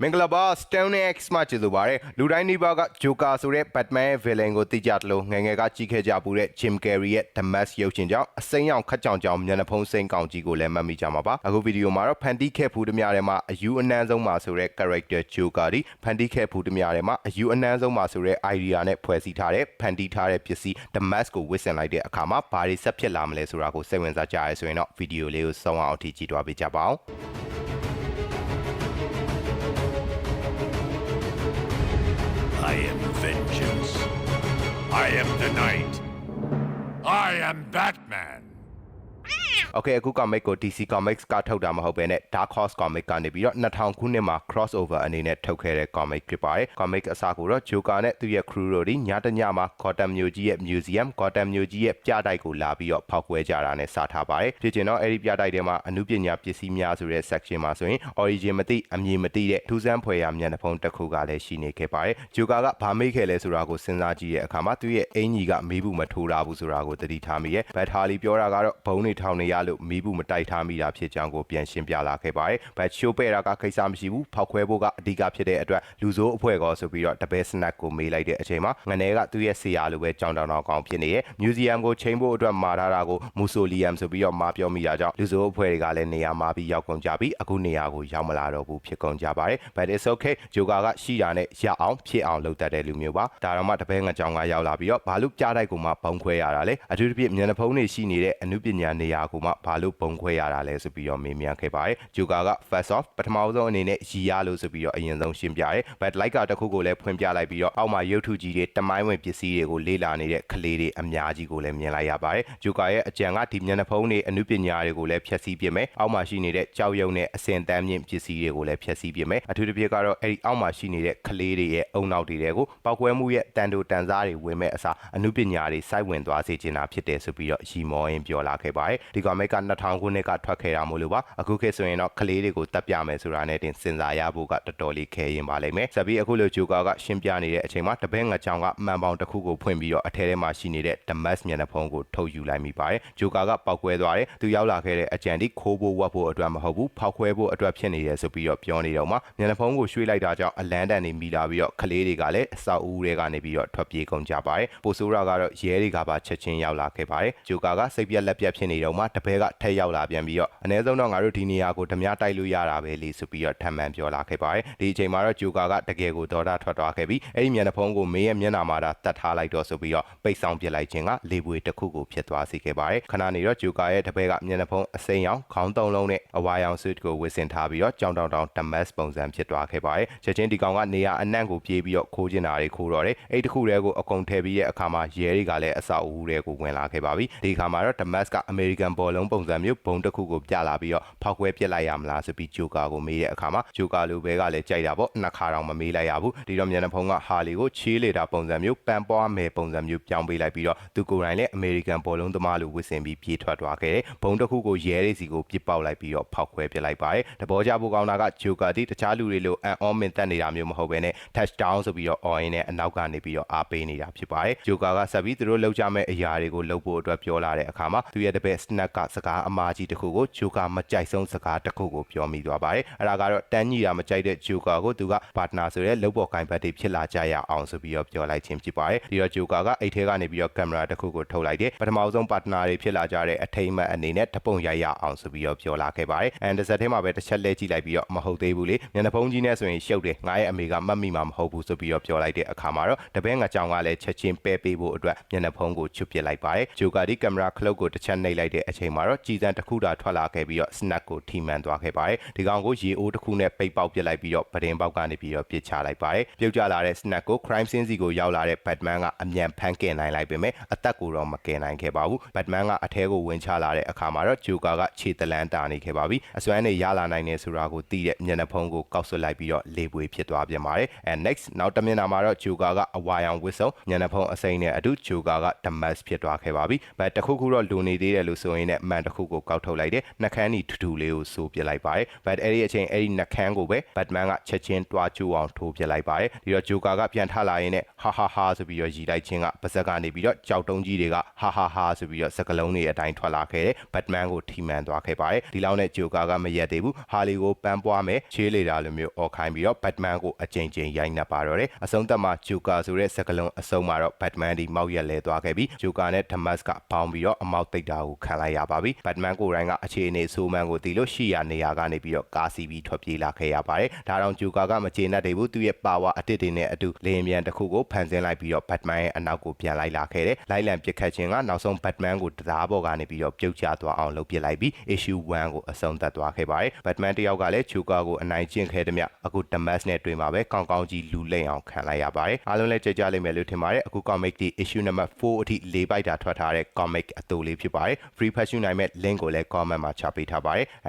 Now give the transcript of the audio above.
မင်္ဂလာပါ Stone X မှာကျေးဇူးပါတယ်လူတိုင်းဒီဘာက Joker ဆိုတဲ့ Batman ရဲ့ villain ကိုသိကြတယ်လို့ငယ်ငယ်ကကြည့်ခဲ့ကြပူတဲ့ Jim Carrey ရဲ့ The Mask ရုပ်ရှင်ကြောင့်အစိမ်းရောင်ခက်ကြောင်ကြောင်မျက်နှာဖုံးစိမ်းကောင်ကြီးကိုလည်းမှတ်မိကြမှာပါအခုဗီဒီယိုမှာတော့ဖန်တီးခဲ့ဖူးသမျှထဲမှာအယူအနှမ်းဆုံးမှာဆိုတဲ့ character Joker ဒီဖန်တီးခဲ့ဖူးသမျှထဲမှာအယူအနှမ်းဆုံးမှာဆိုတဲ့ idea နဲ့ဖွဲ့စည်းထားတဲ့ဖန်တီးထားတဲ့ပစ္စည်း The Mask ကိုဝတ်ဆင်လိုက်တဲ့အခါမှာဘာတွေဆက်ဖြစ်လာမလဲဆိုတာကိုစိတ်ဝင်စားကြရဲဆိုရင်တော့ဗီဒီယိုလေးကိုဆုံးအောင်အထိကြည့်သွားပေးကြပါဦးI am vengeance. I am the night. I am Batman. Okay အခု comic ကို DC Comics ကထုတ်တာမဟုတ်ဘဲနဲ့ Dark Horse Comics ကနေပြီးတော့2000ခုနှစ်မှာ crossover အနေနဲ့ထုတ်ခဲ့တဲ့ comic ဖြစ်ပါတယ် comic အစကိုတော့ Joker နဲ့သူ့ရဲ့ crew တို့ဒီညတညမှာ Gotham မြို့ကြီးရဲ့ museum Gotham မြို့ကြီးရဲ့ပြတိုက်ကိုလာပြီးတော့ဖောက်ခွဲကြတာနဲ့စထားပါတယ်ဖြစ်ချင်တော့အဲ့ဒီပြတိုက်ထဲမှာအမှုပညာပစ္စည်းများဆိုတဲ့ section မှာဆိုရင် origin မသိအမည်မသိတဲ့ထူးဆန်းဖွယ်ရာမျက်နှာဖုံးတစ်ခုကလည်းရှိနေခဲ့ပါတယ် Joker ကဘာမေးခဲ့လဲဆိုတာကိုစဉ်းစားကြည့်တဲ့အခါမှာသူ့ရဲ့အင်ကြီးကမေးဘူးမထိုးတာဘူးဆိုတာကိုသတိထားမိရဲ့ Bat Harley ပြောတာကတော့ဘုံတွေထောင်နေရလို့မီးဘူးမတိုက်ထားမိတာဖြစ်ကြောင်းကိုပြန်ရှင်းပြလာခဲ့ပါတယ်။ Bat ရှိုးပဲ့တာကကိစ္စမရှိဘူး။ဖောက်ခွဲဖို့ကအဓိကဖြစ်တဲ့အတွက်လူဆိုးအဖွဲ့ကောဆိုပြီးတော့တပည့် snack ကိုမေးလိုက်တဲ့အချိန်မှာငနေကသူ့ရဲ့ဆရာလိုပဲကြောင်တောင်တောင်ကောင်ဖြစ်နေရဲ့။ museum ကိုချိန်ဖို့အတွက်မာထားတာကို Mausoleum ဆိုပြီးတော့မာပြောမိတာကြောင့်လူဆိုးအဖွဲ့တွေကလည်းနေရာမှာပြီးရောက်ကုန်ကြပြီးအခုနေရာကိုရောက်မလာတော့ဘူးဖြစ်ကုန်ကြပါတယ်။ But it's okay Joker ကရှိတာနဲ့ရအောင်ဖြစ်အောင်လုပ်တတ်တဲ့လူမျိုးပါ။ဒါတော့မှတပည့်ငကြောင်ကရောက်လာပြီးတော့ဘာလို့ကြားတိုက်ကိုမှပုံခွဲရတာလဲ။အထူးသဖြင့်မျက်နှာဖုံးတွေရှိနေတဲ့အမှုပညာနေရာကိုမှဘာလို့ပုံခွဲရတာလဲဆိုပြီးတော့မေးမြန်းခဲ့ပါတယ်။ Joker က first off ပထမဆုံးအနေနဲ့ရီရလို့ဆိုပြီးတော့အရင်ဆုံးရှင်းပြရဲ။ But like တခုကိုလည်းဖွင့်ပြလိုက်ပြီးတော့အောက်မှာရုပ်ထုကြီးတွေတမိုင်းဝင်ပစ္စည်းတွေကိုလေ့လာနေတဲ့ကလေးတွေအများကြီးကိုလည်းမြင်လိုက်ရပါတယ်။ Joker ရဲ့အကြံကဒီမျက်နှာဖုံးတွေအမှုပညာတွေကိုလည်းဖျက်ဆီးပြမယ်။အောက်မှာရှိနေတဲ့ကြောက်ရွံ့နဲ့အစင်တန်းမြင့်ပစ္စည်းတွေကိုလည်းဖျက်ဆီးပြမယ်။အထူးသဖြင့်ကတော့အဲ့ဒီအောက်မှာရှိနေတဲ့ကလေးတွေရဲ့အုံနောက်တွေကိုပောက်ကွဲမှုရဲ့တန်တိုတန်စားတွေဝင်မဲ့အစားအမှုပညာတွေစိုက်ဝင်သွားစေချင်တာဖြစ်တယ်ဆိုပြီးတော့ရီမောရင်းပြောလာခဲ့ပါတယ်။ဒီ comic က2000ခုနှစ်ကထွက်ခဲ့တာမို့လို့ပါအခုခေတ်ဆိုရင်တော့ကလေးတွေကိုတပ်ပြမယ်ဆိုတာနဲ့တင်စဉ်းစားရဖို့ကတော်တော်လေးခဲရင်ပါလိမ့်မယ်။ဆက်ပြီးအခုလို Joker ကရှင်းပြနေတဲ့အချိန်မှာတပည့်ငကြောင်ကမှန်ပေါင်တစ်ခုကိုဖွင့်ပြီးတော့အထဲထဲမှာရှိနေတဲ့ The Mask မျက်နှာဖုံးကိုထုတ်ယူလိုက်မိပါတယ်။ Joker ကပောက်ကွဲသွားတယ်။သူရောက်လာခဲ့တဲ့အကြံဒီခိုးဖို့ဝတ်ဖို့အတွက်မဟုတ်ဘူးဖောက်ခွဲဖို့အတွက်ဖြစ်နေတယ်ဆိုပြီးတော့ပြောနေတော့မှမျက်နှာဖုံးကိုရွှေ့လိုက်တာကြောင့်အလန်းတန်နေမိလာပြီးတော့ကလေးတွေကလည်းအဆောက်အဦတွေကနေပြီးတော့ထွက်ပြေးကုန်ကြပါတယ်။ပိုဆိုးတာကတော့ရဲတွေကပါချက်ချင်းရောက်လာခဲ့ပါတယ်။ Joker ကစိတ်ပြက်လက်ပြက်ဖြစ်နေတော့မှတပည့်ကထက်ရောက်လာပြန်ပြီးတော့အနည်းဆုံးတော့ငါတို့ဒီနေရာကိုဓမြတိုက်လို့ရတာပဲလေဆိုပြီးတော့ထပ်မံပြောလာခဲ့ပါတယ်ဒီအချိန်မှာတော့ Joker ကတကယ်ကိုဒေါသထွက်သွားခဲ့ပြီးအဲ့ဒီမျက်နှာဖုံးကိုမင်းရဲ့မျက်နှာမှာတတ်ထားလိုက်တော့ဆိုပြီးတော့ပိတ်ဆောင်ပစ်လိုက်ခြင်းကလေပွေတစ်ခုကိုဖြစ်သွားစေခဲ့ပါတယ်ခဏနေတော့ Joker ရဲ့တပည့်ကမျက်နှာဖုံးအစိမ်းရောင်ခေါင်းသုံးလုံးနဲ့အဝါရောင် suit ကိုဝတ်ဆင်ထားပြီးတော့ကြောင်တောင်တောင် The Mask ပုံစံဖြစ်သွားခဲ့ပါတယ်ချက်ချင်းဒီကောင်ကနေရာအနှံ့ကိုပြေးပြီးတော့ခိုးကျင်တာတွေခိုးတော့တယ်အဲ့ဒီတစ်ခုတည်းကိုအကုန်ထည့်ပြီးတဲ့အခါမှာရဲတွေကလည်းအဆောက်အဦတွေကိုဝင်လာခဲ့ပါပြီဒီအခါမှာတော့ The Mask ကအမေရိကန်ဘောလုံးပုံစံမျိုးဘုံတစ်ခုကိုပြလာပြီးတော့ဖောက်ခွဲပစ်လိုက်ရမလားဆိုပြီး Joker ကိုမေးတဲ့အခါမှာ Joker လိုပဲကလည်းကြိုက်တာပေါ့နှစ်ခါတောင်မမေးလိုက်ရဘူးဒီတော့မျက်နှာဖုံးကဟာလီကိုချေးလေတာပုံစံမျိုးပန်ပွားမယ်ပုံစံမျိုးပြောင်းပေးလိုက်ပြီးတော့သူကိုယ်တိုင်လည်းအမေရိကန်ဘောလုံးသမားလိုဝစ်ဆင်ပြီးပြေးထွက်သွားခဲ့တယ်ဘုံတစ်ခုကိုရဲတွေစီကိုပစ်ပေါက်လိုက်ပြီးတော့ဖောက်ခွဲပစ်လိုက်ပါတယ်တဘောကြဖို့ကောင်းတာက Joker ဒီတခြားလူတွေလိုအန်အောမင်တက်နေတာမျိုးမဟုတ်ဘဲနဲ့ touchdown ဆိုပြီးတော့အော်ရင်းနဲ့အနောက်ကနေပြီးတော့အားပေးနေတာဖြစ်ပါတယ် Joker ကဆက်ပြီးသူတို့လောက်ကြမဲ့အရာတွေကိုလုပ်ဖို့အတွက်ပြောလာတဲ့အခါမှာသူရဲ့တပည့် Snack ကစကားအမားကြီးတစ်ခုကို Joker မကြိုက်ဆုံးစကားတစ်ခုကိုပြောမိသွားပါတယ်အဲ့ဒါကတော့တန်းညီတာမကြိုက်တဲ့ Joker ကိုသူက partner ဆိုတဲ့လုပ်ပေါ်ကိုင်ဘက်တွေဖြစ်လာကြရအောင်ဆိုပြီးတော့ပြောလိုက်ခြင်းဖြစ်ပါတယ်ဒီတော့ Joker ကအိတ်ထဲကနေပြီးတော့ကင်မရာတစ်ခုကိုထုတ်လိုက်တယ်ပထမဆုံး partner တွေဖြစ်လာကြတဲ့အထိမ်းအမှတ်အနေနဲ့တပုံရိုက်ရအောင်ဆိုပြီးတော့ပြောလာခဲ့ပါတယ်and တစ်ဆက်တည်းမှာပဲတစ်ချက်လဲကြည့်လိုက်ပြီးတော့မဟုတ်သေးဘူးလေမျက်နှာဖုံးကြီးနဲ့ဆိုရင်ရှုပ်တယ်ငါရဲ့အမေကမှတ်မိမှာမဟုတ်ဘူးဆိုပြီးတော့ပြောလိုက်တဲ့အခါမှာတော့တပည့်ငကြောင်ကလည်းချက်ချင်းပဲပေးဖို့အတွက်မျက်နှာဖုံးကိုချွတ်ပစ်လိုက်ပါတယ် Joker ဒီကင်မရာခလုတ်ကိုတစ်ချက်နှိပ်လိုက်တဲ့အချိန်မှာတော့ကြည်စံတစ်ခုသာထွက်လာခဲ့ပြီးတော့ Snack ကိုထိမှန်သွားခဲ့ပါတယ်ဒီကောင်ကိုရေအိုးတစ်ခုနဲ့ပိတ်ပေါက်ပစ်လိုက်ပြီးတော့ပဒင်ပေါက်ကနေပြီးတော့ပစ်ချလိုက်ပါတယ်ပြုတ်ကျလာတဲ့ Snack ကို crime scene စီကိုရောက်လာတဲ့ Batman ကအမြန်ဖမ်းကင်နိုင်လိုက်ပေမဲ့အသက်ကိုတော့မကင်နိုင်ခဲ့ပါဘူး Batman ကအထဲကိုဝင်ချလာတဲ့အခါမှာတော့ Joker ကခြေတလန်းတာနေခဲ့ပါပြီအစွမ်းနေရလာနိုင်နေဆိုတာကိုသိတဲ့မျက်နှာဖုံးကိုကောက်ဆွတ်လိုက်ပြီးတော့လေပွေဖြစ်သွားပြန်ပါတယ် and next နောက်တစ်မျက်နှာမှာတော့ Joker ကအဝါရောင်ဝစ်စုံမျက်နှာဖုံးအစိမ်းနဲ့အတူ Joker က The Mask ဖြစ်သွားခဲ့ပါပြီ but တခုခုတော့လူနေသေးတယ်လို့ဆိုရင် နဲ့မှန်တစ်ခုကိုကောက်ထုတ်လိုက်တယ်နှက်ခမ်းနီထူထူလေးကိုစိုးပစ်လိုက်ပါတယ်ဘတ်အဲ့ဒီအချိန်အဲ့ဒီနှက်ခမ်းကိုပဲဘတ်မန်ကချက်ချင်းတွားကျိုးအောင်ထိုးပစ်လိုက်ပါတယ်ပြီးတော့ဂျိုကာကပြန်ထလာရင်းနဲ့ဟာဟာဟာဆိုပြီးတော့ရီလိုက်ချင်းကပါဇက်ကနေပြီးတော့ကြောက်တုံးကြီးတွေကဟာဟာဟာဆိုပြီးတော့စကလုံးတွေအတိုင်းထွက်လာခဲ့တယ်ဘတ်မန်ကိုထိမှန်သွားခဲ့ပါတယ်ဒီလောက်နဲ့ဂျိုကာကမရက်သေးဘူးဟာလီကိုပန်းပွားမယ်ချေးလေတာလိုမျိုးအော်ခိုင်းပြီးတော့ဘတ်မန်ကိုအကြိမ်ကြိမ်ရိုက်နှက်ပါတော့တယ်အဆုံးသတ်မှာဂျိုကာဆိုတဲ့စကလုံးအဆုံးမှာတော့ဘတ်မန်ဒီမောက်ရက်လဲသွားခဲ့ပြီးဂျိုကာနဲ့ဒမတ်ကပေါင်းပြီးတော့အမောက်တိတ်တာကိုခံလိုက်ရပါပြီဘတ်မန်ကိုယ်တိုင်ကအခြေအနေဆိုးမှန်ကိုတီလို့ရှိရနေရာကနေပြီးတော့ကားစီပြီးထွက်ပြေးလာခဲ့ရပါတယ်ဒါတောင်ဂျိုကာကမကျေနပ်သေးဘူးသူ့ရဲ့ပါဝါအတစ်တွေနဲ့အတူလေရင်ပြန်တစ်ခုကိုဖန်ဆင်းလိုက်ပြီးတော့ဘတ်မန်ရဲ့အနောက်ကိုပြန်လိုက်လာခဲ့တယ်လိုက်လံပစ်ခတ်ခြင်းကနောက်ဆုံးဘတ်မန်ကိုတရားပေါ်ကနေပြီးတော့ပြုတ်ကျသွားအောင်လုပ်ပစ်လိုက်ပြီး issue 1ကိုအဆုံးသတ်သွားခဲ့ပါတယ်ဘတ်မန်တယောက်ကလည်းဂျိုကာကိုအနိုင်ကျင့်ခဲ့သည်မြအခုဒမတ်နဲ့တွေ့မှာပဲကောင်းကောင်းကြီးလူလိမ့်အောင်ခံလိုက်ရပါတယ်အားလုံးလည်းကြကြလိမ့်မယ်လို့ထင်ပါတယ်အခု comic ဒီ issue number 4အထိ၄ပိုက်တာထွက်ထားတဲ့ comic အတူလေးဖြစ်ပါတယ် free ဖတ်ရှုနိုင်မဲ့ link ကိုလည်း comment မှာချပေးထားပါတယ်